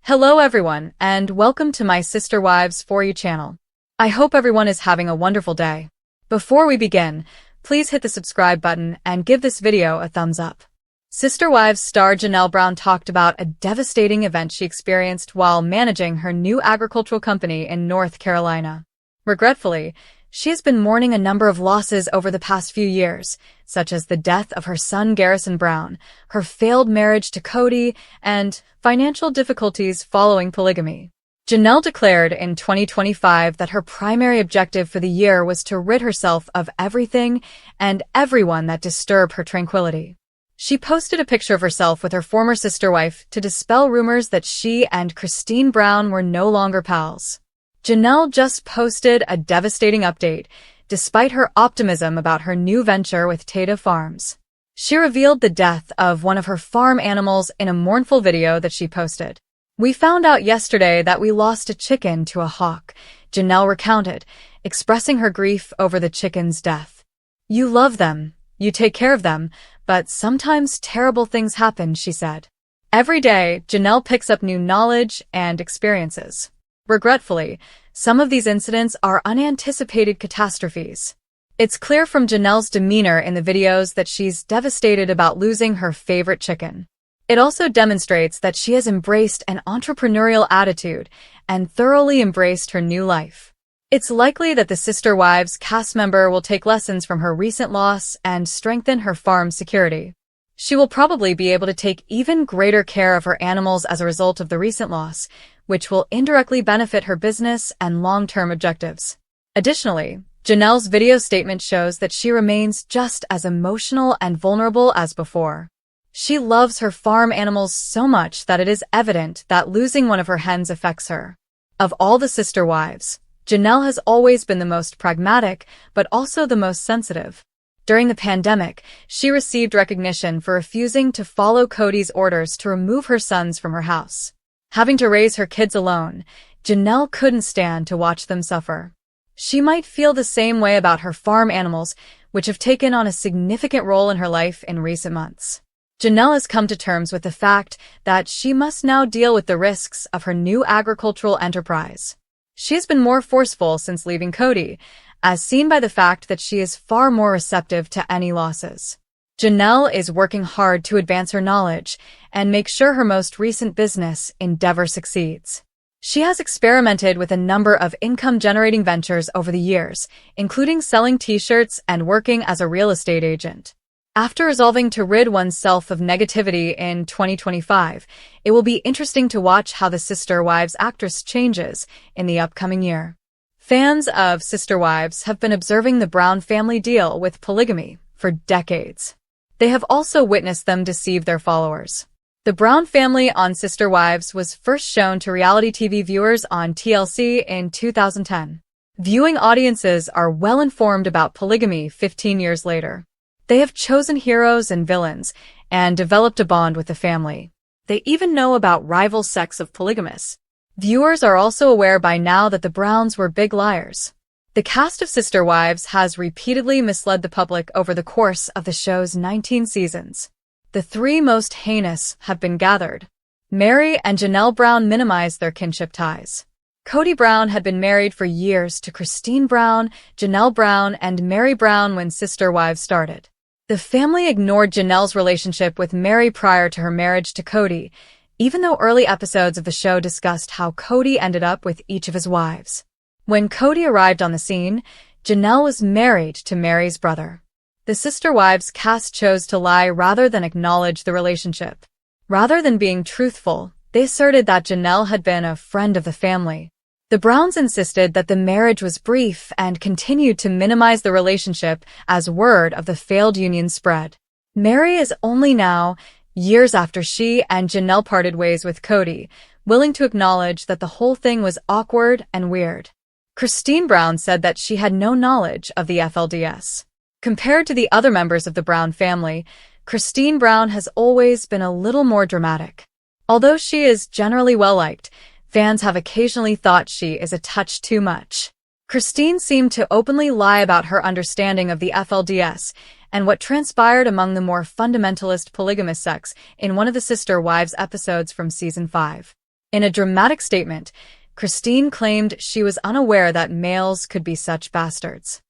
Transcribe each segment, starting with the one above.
Hello everyone, and welcome to my Sister Wives For You channel. I hope everyone is having a wonderful day. Before we begin, please hit the subscribe button and give this video a thumbs up. Sister Wives star Janelle Brown talked about a devastating event she experienced while managing her new agricultural company in North Carolina. Regretfully, she has been mourning a number of losses over the past few years, such as the death of her son Garrison Brown, her failed marriage to Kody, and financial difficulties following polygamy. Janelle declared in 2025 that her primary objective for the year was to rid herself of everything and everyone that disturbed her tranquility. She posted a picture of herself with her former sister wife to dispel rumors that she and Christine Brown were no longer pals. Janelle just posted a devastating update, despite her optimism about her new venture with Tata Farms. She revealed the death of one of her farm animals in a mournful video that she posted. "We found out yesterday that we lost a chicken to a hawk," Janelle recounted, expressing her grief over the chicken's death. "You love them, you take care of them, but sometimes terrible things happen," she said. Every day, Janelle picks up new knowledge and experiences. Regretfully, some of these incidents are unanticipated catastrophes. It's clear from Janelle's demeanor in the videos that she's devastated about losing her favorite chicken. It also demonstrates that she has embraced an entrepreneurial attitude and thoroughly embraced her new life. It's likely that the Sister Wives cast member will take lessons from her recent loss and strengthen her farm's security. She will probably be able to take even greater care of her animals as a result of the recent loss, which will indirectly benefit her business and long-term objectives. Additionally, Janelle's video statement shows that she remains just as emotional and vulnerable as before. She loves her farm animals so much that it is evident that losing one of her hens affects her. Of all the sister wives, Janelle has always been the most pragmatic, but also the most sensitive. During the pandemic, she received recognition for refusing to follow Kody's orders to remove her sons from her house. Having to raise her kids alone, Janelle couldn't stand to watch them suffer. She might feel the same way about her farm animals, which have taken on a significant role in her life in recent months. Janelle has come to terms with the fact that she must now deal with the risks of her new agricultural enterprise. She has been more forceful since leaving Kody, as seen by the fact that she is far more receptive to any losses. Janelle is working hard to advance her knowledge and make sure her most recent business endeavor succeeds. She has experimented with a number of income-generating ventures over the years, including selling t-shirts and working as a real estate agent. After resolving to rid oneself of negativity in 2025, it will be interesting to watch how the Sister Wives actress changes in the upcoming year. Fans of Sister Wives have been observing the Brown family deal with polygamy for decades. They have also witnessed them deceive their followers. The Brown family on Sister Wives was first shown to reality TV viewers on TLC in 2010. Viewing audiences are well informed about polygamy 15 years later. They have chosen heroes and villains and developed a bond with the family. They even know about rival sects of polygamists. Viewers are also aware by now that the Browns were big liars. The cast of Sister Wives has repeatedly misled the public over the course of the show's 19 seasons. The three most heinous have been gathered. Meri and Janelle Brown minimized their kinship ties. Kody Brown had been married for years to Christine Brown, Janelle Brown, and Meri Brown when Sister Wives started. The family ignored Janelle's relationship with Meri prior to her marriage to Kody, even though early episodes of the show discussed how Kody ended up with each of his wives. When Kody arrived on the scene, Janelle was married to Meri's brother. The Sister Wives cast chose to lie rather than acknowledge the relationship. Rather than being truthful, they asserted that Janelle had been a friend of the family. The Browns insisted that the marriage was brief and continued to minimize the relationship as word of the failed union spread. Meri is only now, years after she and Janelle parted ways with Kody, willing to acknowledge that the whole thing was awkward and weird. Christine Brown said that she had no knowledge of the FLDS. Compared to the other members of the Brown family, Christine Brown has always been a little more dramatic. Although she is generally well-liked, fans have occasionally thought she is a touch too much. Christine seemed to openly lie about her understanding of the FLDS and what transpired among the more fundamentalist polygamous sects in one of the Sister Wives episodes from Season 5. In a dramatic statement, Christine claimed she was unaware that males could be such bastards.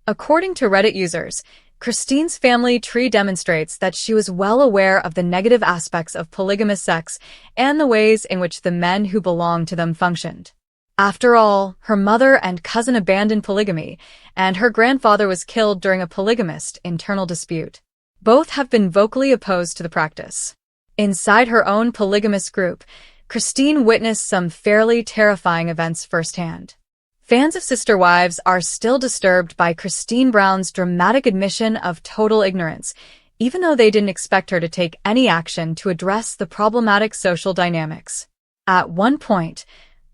According to Reddit users, Christine's family tree demonstrates that she was well aware of the negative aspects of polygamous sex and the ways in which the men who belonged to them functioned. After all, her mother and cousin abandoned polygamy, and her grandfather was killed during a polygamist internal dispute. Both have been vocally opposed to the practice. Inside her own polygamous group, Christine witnessed some fairly terrifying events firsthand. Fans of Sister Wives are still disturbed by Christine Brown's dramatic admission of total ignorance, even though they didn't expect her to take any action to address the problematic social dynamics. At one point,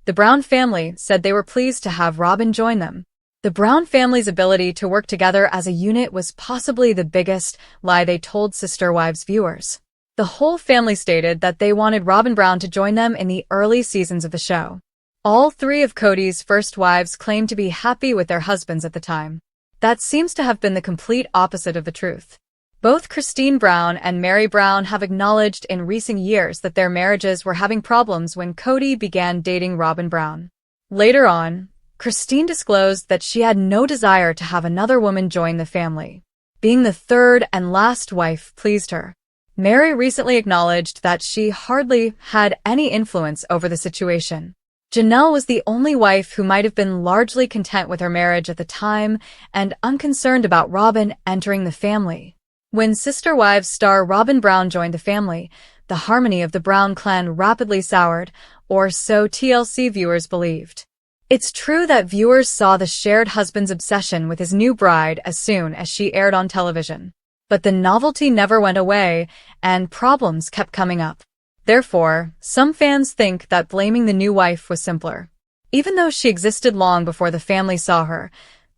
the Brown family said they were pleased to have Robyn join them. The Brown family's ability to work together as a unit was possibly the biggest lie they told Sister Wives viewers. The whole family stated that they wanted Robyn Brown to join them in the early seasons of the show. All three of Kody's first wives claimed to be happy with their husbands at the time. That seems to have been the complete opposite of the truth. Both Christine Brown and Meri Brown have acknowledged in recent years that their marriages were having problems when Kody began dating Robyn Brown. Later on, Christine disclosed that she had no desire to have another woman join the family. Being the third and last wife pleased her. Meri recently acknowledged that she hardly had any influence over the situation. Janelle was the only wife who might have been largely content with her marriage at the time and unconcerned about Robyn entering the family. When Sister Wives star Robyn Brown joined the family, the harmony of the Brown clan rapidly soured, or so TLC viewers believed. It's true that viewers saw the shared husband's obsession with his new bride as soon as she aired on television. But the novelty never went away, and problems kept coming up. Therefore, some fans think that blaming the new wife was simpler. Even though she existed long before the family saw her,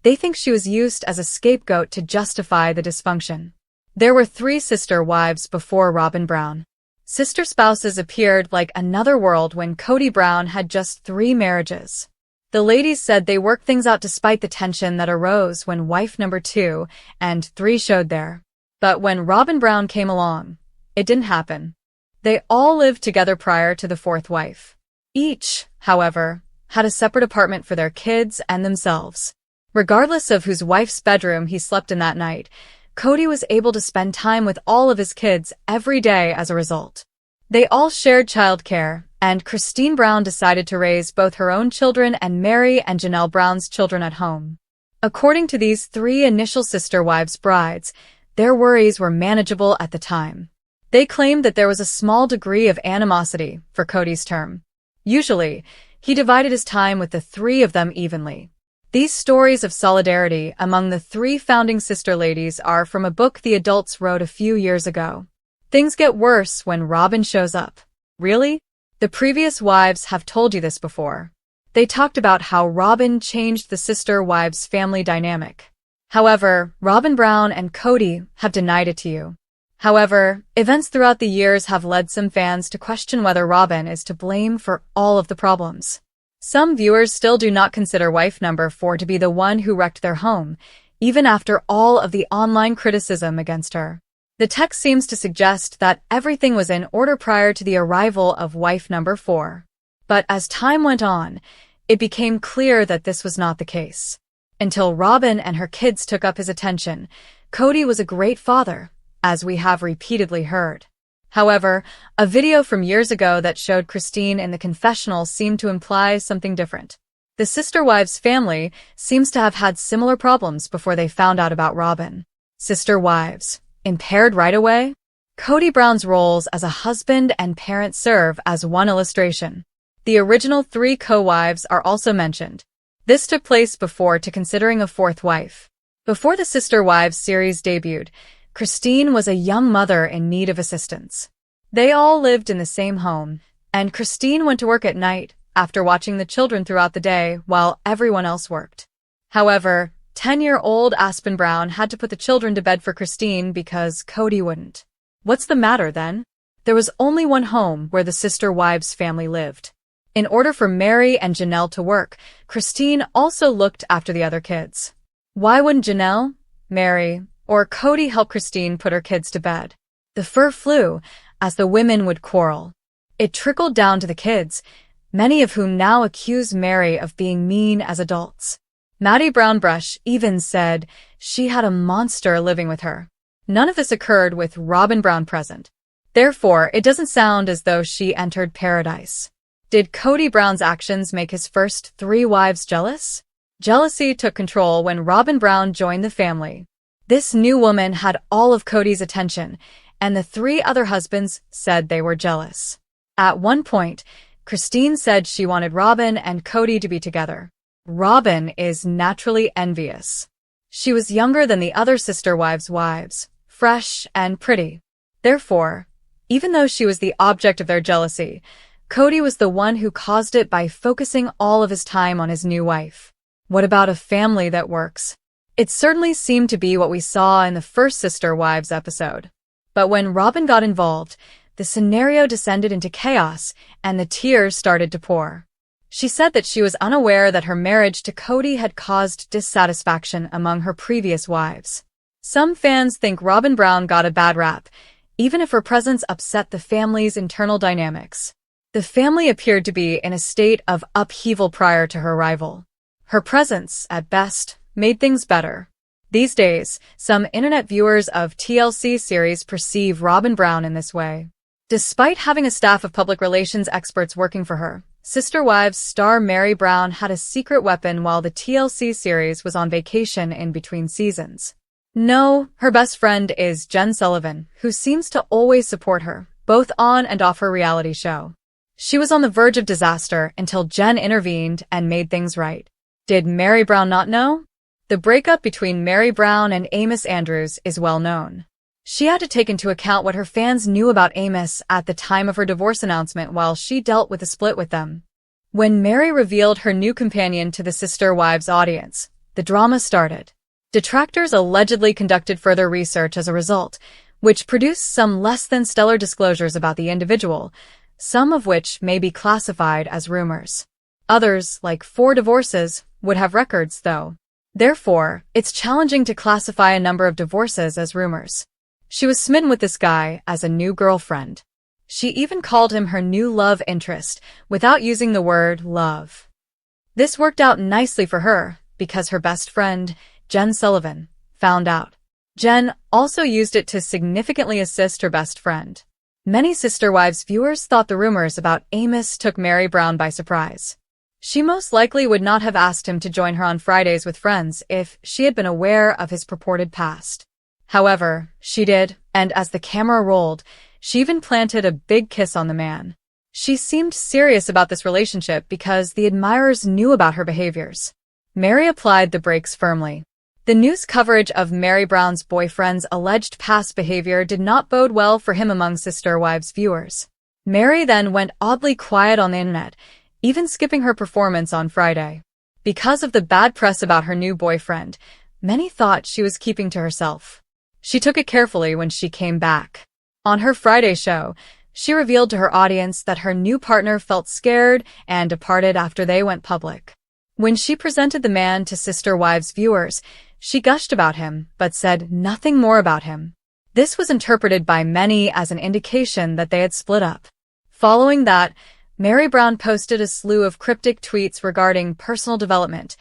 they think she was used as a scapegoat to justify the dysfunction. There were 3 sister wives before Robyn Brown. Sister spouses appeared like another world when Kody Brown had just 3 marriages. The ladies said they worked things out despite the tension that arose when wife number 2 and 3 showed there. But when Robyn Brown came along, it didn't happen. They all lived together prior to the 4th wife. Each, however, had a separate apartment for their kids and themselves. Regardless of whose wife's bedroom he slept in that night, Kody was able to spend time with all of his kids every day as a result. They all shared childcare, and Christine Brown decided to raise both her own children and Meri and Janelle Brown's children at home. According to these 3 initial Sister Wives brides, their worries were manageable at the time. They claimed that there was a small degree of animosity for Kody's term. Usually, he divided his time with the 3 of them evenly. These stories of solidarity among the 3 founding sister ladies are from a book the adults wrote a few years ago. Things get worse when Robyn shows up. Really? The previous wives have told you this before. They talked about how Robyn changed the Sister Wives family dynamic. However, Robyn Brown and Kody have denied it to you. However, events throughout the years have led some fans to question whether Robyn is to blame for all of the problems. Some viewers still do not consider wife number 4 to be the one who wrecked their home, even after all of the online criticism against her. The text seems to suggest that everything was in order prior to the arrival of wife number 4. But as time went on, it became clear that this was not the case. Until Robyn and her kids took up his attention, Kody was a great father, as we have repeatedly heard. However, a video from years ago that showed Christine in the confessional seemed to imply something different. The Sister Wives family seems to have had similar problems before they found out about Robyn. Sister Wives, impaired right away? Kody Brown's roles as a husband and parent serve as one illustration. The original 3 co-wives are also mentioned. This took place before to considering a 4th wife. Before the Sister Wives series debuted, Christine was a young mother in need of assistance. They all lived in the same home, and Christine went to work at night after watching the children throughout the day while everyone else worked. However, 10-year-old Aspen Brown had to put the children to bed for Christine because Kody wouldn't. What's the matter then? There was only one home where the Sister Wives family lived. In order for Meri and Janelle to work, Christine also looked after the other kids. Why wouldn't Janelle, Meri, or Kody help Christine put her kids to bed? The fur flew, as the women would quarrel. It trickled down to the kids, many of whom now accuse Meri of being mean as adults. Maddie Brownbrush even said she had a monster living with her. None of this occurred with Robyn Brown present. Therefore, it doesn't sound as though she entered paradise. Did Kody Brown's actions make his first 3 wives jealous? Jealousy took control when Robyn Brown joined the family. This new woman had all of Kody's attention, and the 3 other husbands said they were jealous. At one point, Christine said she wanted Robyn and Kody to be together. Robyn is naturally envious. She was younger than the other sister wives, fresh and pretty. Therefore, even though she was the object of their jealousy, Kody was the one who caused it by focusing all of his time on his new wife. What about a family that works? It certainly seemed to be what we saw in the first Sister Wives episode. But when Robyn got involved, the scenario descended into chaos and the tears started to pour. She said that she was unaware that her marriage to Kody had caused dissatisfaction among her previous wives. Some fans think Robyn Brown got a bad rap, even if her presence upset the family's internal dynamics. The family appeared to be in a state of upheaval prior to her arrival. Her presence, at best, made things better. These days, some internet viewers of TLC series perceive Robyn Brown in this way. Despite having a staff of public relations experts working for her, Sister Wives star Meri Brown had a secret weapon while the TLC series was on vacation in between seasons. No, her best friend is Jen Sullivan, who seems to always support her, both on and off her reality show. She was on the verge of disaster until Jen intervened and made things right. Did Meri Brown not know? The breakup between Meri Brown and Amos Andrews is well known. She had to take into account what her fans knew about Amos at the time of her divorce announcement while she dealt with a split with them. When Meri revealed her new companion to the Sister Wives audience, the drama started. Detractors allegedly conducted further research as a result, which produced some less than stellar disclosures about the individual, some of which may be classified as rumors. Others, like 4 divorces, would have records, though. Therefore, it's challenging to classify a number of divorces as rumors. She was smitten with this guy as a new girlfriend. She even called him her new love interest, without using the word love. This worked out nicely for her, because her best friend, Jen Sullivan, found out. Jen also used it to significantly assist her best friend. Many Sister Wives viewers thought the rumors about Amos took Meri Brown by surprise. She most likely would not have asked him to join her on Fridays with friends if she had been aware of his purported past. However, she did, and as the camera rolled, she even planted a big kiss on the man. She seemed serious about this relationship because the admirers knew about her behaviors. Meri applied the brakes firmly. The news coverage of Meri Brown's boyfriend's alleged past behavior did not bode well for him among Sister Wives viewers. Meri then went oddly quiet on the internet, even skipping her performance on Friday. Because of the bad press about her new boyfriend, many thought she was keeping to herself. She took it carefully when she came back. On her Friday show, she revealed to her audience that her new partner felt scared and departed after they went public. When she presented the man to Sister Wives viewers, she gushed about him, but said nothing more about him. This was interpreted by many as an indication that they had split up. Following that, Meri Brown posted a slew of cryptic tweets regarding personal development,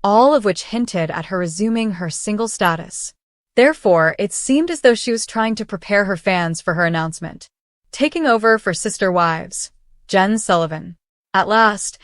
all of which hinted at her resuming her single status. Therefore, it seemed as though she was trying to prepare her fans for her announcement. Taking over for Sister Wives, Jen Sullivan. At last,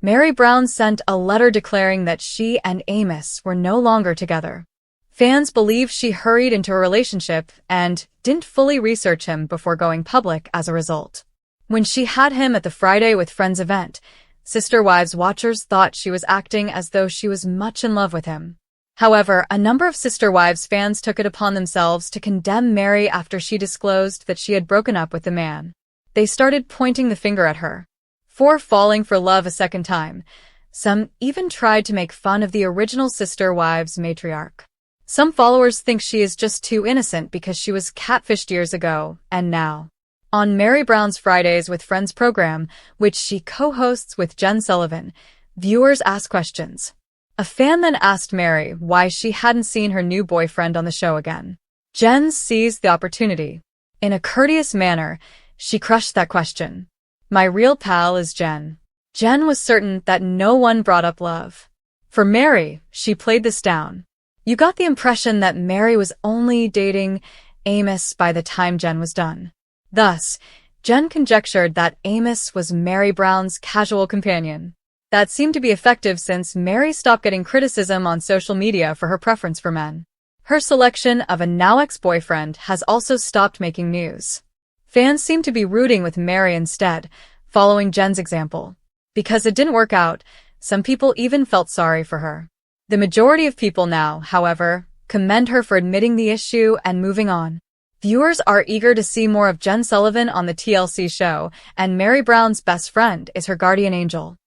Meri Brown sent a letter declaring that she and Amos were no longer together. Fans believe she hurried into a relationship and didn't fully research him before going public as a result. When she had him at the Friday with Friends event, Sister Wives watchers thought she was acting as though she was much in love with him. However, a number of Sister Wives fans took it upon themselves to condemn Meri after she disclosed that she had broken up with the man. They started pointing the finger at her for falling for love a second time. Some even tried to make fun of the original Sister Wives matriarch. Some followers think she is just too innocent because she was catfished years ago, and now. On Meri Brown's Fridays with Friends program, which she co-hosts with Jen Sullivan, viewers ask questions. A fan then asked Meri why she hadn't seen her new boyfriend on the show again. Jen seized the opportunity. In a courteous manner, she crushed that question. My real pal is Jen. Jen was certain that no one brought up love. For Meri, she played this down. You got the impression that Meri was only dating Amos by the time Jen was done. Thus, Jen conjectured that Amos was Meri Brown's casual companion. That seemed to be effective since Meri stopped getting criticism on social media for her preference for men. Her selection of a now ex-boyfriend has also stopped making news. Fans seem to be rooting with Meri instead, following Jen's example. Because it didn't work out, some people even felt sorry for her. The majority of people now, however, commend her for admitting the issue and moving on. Viewers are eager to see more of Jen Sullivan on the TLC show, and Meri Brown's best friend is her guardian angel.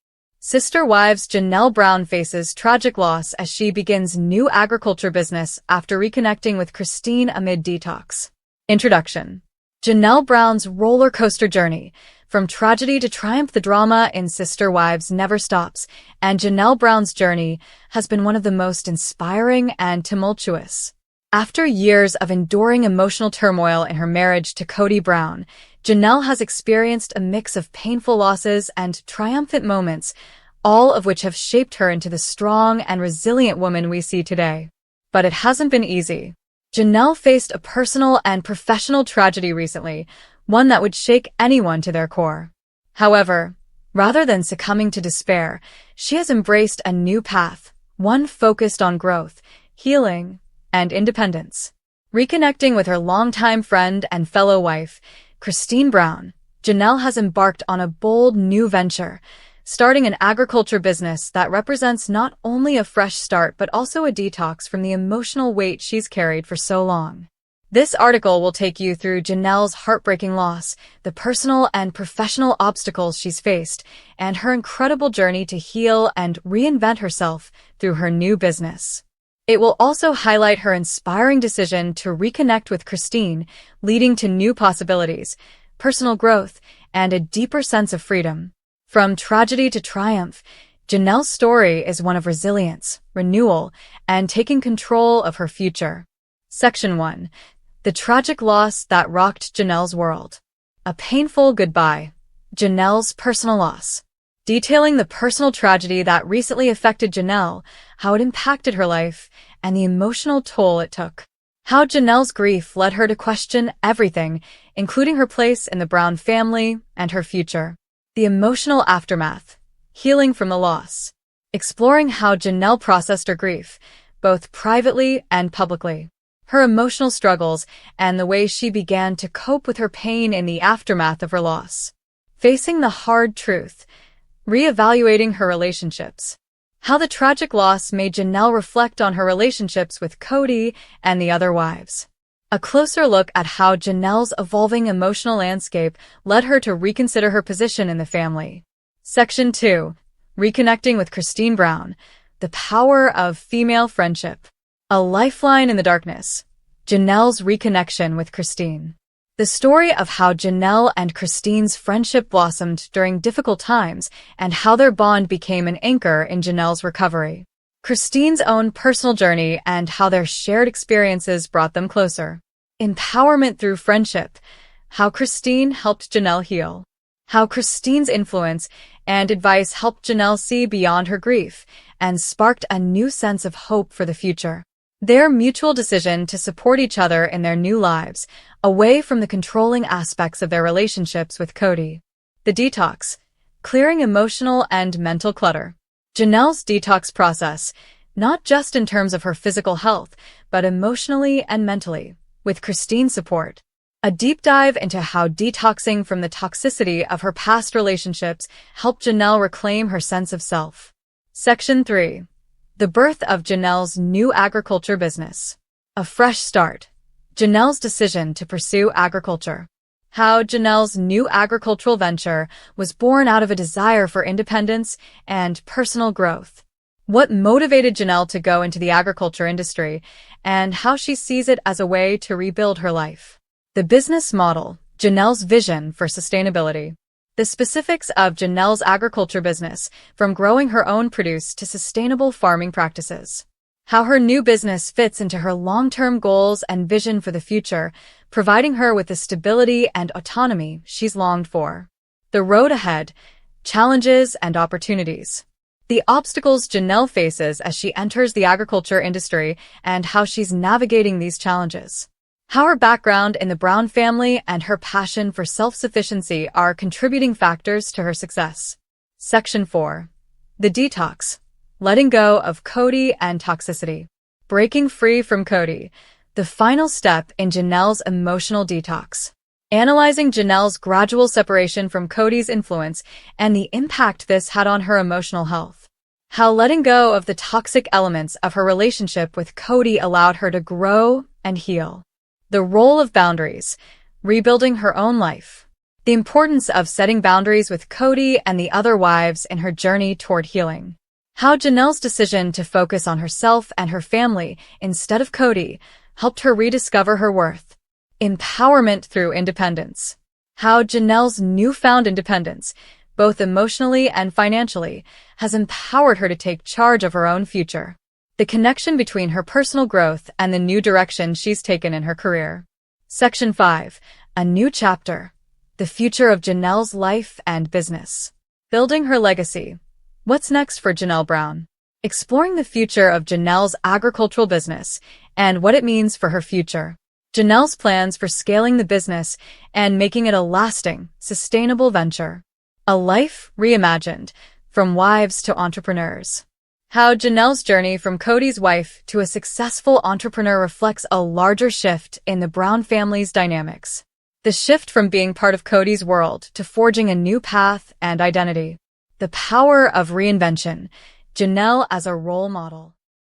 Sister Wives Janelle Brown faces tragic loss as she begins new agriculture business after reconnecting with Christine amid detox. Introduction. Janelle Brown's roller coaster journey. From tragedy to triumph, the drama in Sister Wives never stops, and Janelle Brown's journey has been one of the most inspiring and tumultuous. After years of enduring emotional turmoil in her marriage to Kody Brown, Janelle has experienced a mix of painful losses and triumphant moments, all of which have shaped her into the strong and resilient woman we see today. But it hasn't been easy. Janelle faced a personal and professional tragedy recently, one that would shake anyone to their core. However, rather than succumbing to despair, she has embraced a new path, one focused on growth, healing, and independence. Reconnecting with her longtime friend and fellow wife, Christine Brown, Janelle has embarked on a bold new venture, starting an agriculture business that represents not only a fresh start but also a detox from the emotional weight she's carried for so long. This article will take you through Janelle's heartbreaking loss, the personal and professional obstacles she's faced, and her incredible journey to heal and reinvent herself through her new business. It will also highlight her inspiring decision to reconnect with Christine, leading to new possibilities, personal growth, and a deeper sense of freedom. From tragedy to triumph, Janelle's story is one of resilience, renewal, and taking control of her future. Section 1. The tragic loss that rocked Janelle's world. A painful goodbye. Janelle's personal loss. Detailing the personal tragedy that recently affected Janelle, how it impacted her life, and the emotional toll it took. How Janelle's grief led her to question everything, including her place in the Brown family and her future. The emotional aftermath. Healing from the loss. Exploring how Janelle processed her grief, both privately and publicly. Her emotional struggles and the way she began to cope with her pain in the aftermath of her loss. Facing the hard truth. Re-evaluating her relationships. How the tragic loss made Janelle reflect on her relationships with Kody and the other wives. A closer look at how Janelle's evolving emotional landscape led her to reconsider her position in the family. Section 2. Reconnecting with Christine Brown. The power of female friendship. A lifeline in the darkness. Janelle's reconnection with Christine. The story of how Janelle and Christine's friendship blossomed during difficult times and how their bond became an anchor in Janelle's recovery. Christine's own personal journey and how their shared experiences brought them closer. Empowerment through friendship. How Christine helped Janelle heal. How Christine's influence and advice helped Janelle see beyond her grief and sparked a new sense of hope for the future. Their mutual decision to support each other in their new lives, away from the controlling aspects of their relationships with Kody. The detox. Clearing emotional and mental clutter. Janelle's detox process, not just in terms of her physical health, but emotionally and mentally, with Christine's support. A deep dive into how detoxing from the toxicity of her past relationships helped Janelle reclaim her sense of self. Section 3. The birth of Janelle's new agriculture business. A fresh start. Janelle's decision to pursue agriculture. How Janelle's new agricultural venture was born out of a desire for independence and personal growth. What motivated Janelle to go into the agriculture industry, and how she sees it as a way to rebuild her life. The business model. Janelle's vision for sustainability. The specifics of Janelle's agriculture business, from growing her own produce to sustainable farming practices. How her new business fits into her long-term goals and vision for the future, providing her with the stability and autonomy she's longed for. The road ahead, challenges and opportunities. The obstacles Janelle faces as she enters the agriculture industry and how she's navigating these challenges. How her background in the Brown family and her passion for self-sufficiency are contributing factors to her success. Section 4. The detox. Letting go of Kody and toxicity. Breaking free from Kody. The final step in Janelle's emotional detox. Analyzing Janelle's gradual separation from Kody's influence and the impact this had on her emotional health. How letting go of the toxic elements of her relationship with Kody allowed her to grow and heal. The role of boundaries. Rebuilding her own life. The importance of setting boundaries with Kody and the other wives in her journey toward healing. How Janelle's decision to focus on herself and her family instead of Kody helped her rediscover her worth. Empowerment through independence. How Janelle's newfound independence, both emotionally and financially, has empowered her to take charge of her own future. The connection between her personal growth and the new direction she's taken in her career. Section 5. A new chapter. The future of Janelle's life and business. Building her legacy. What's next for Janelle Brown? Exploring the future of Janelle's agricultural business and what it means for her future. Janelle's plans for scaling the business and making it a lasting, sustainable venture. A life reimagined, from wives to entrepreneurs. How Janelle's journey from Kody's wife to a successful entrepreneur reflects a larger shift in the Brown family's dynamics. The shift from being part of Kody's world to forging a new path and identity. The power of reinvention. Janelle as a role model.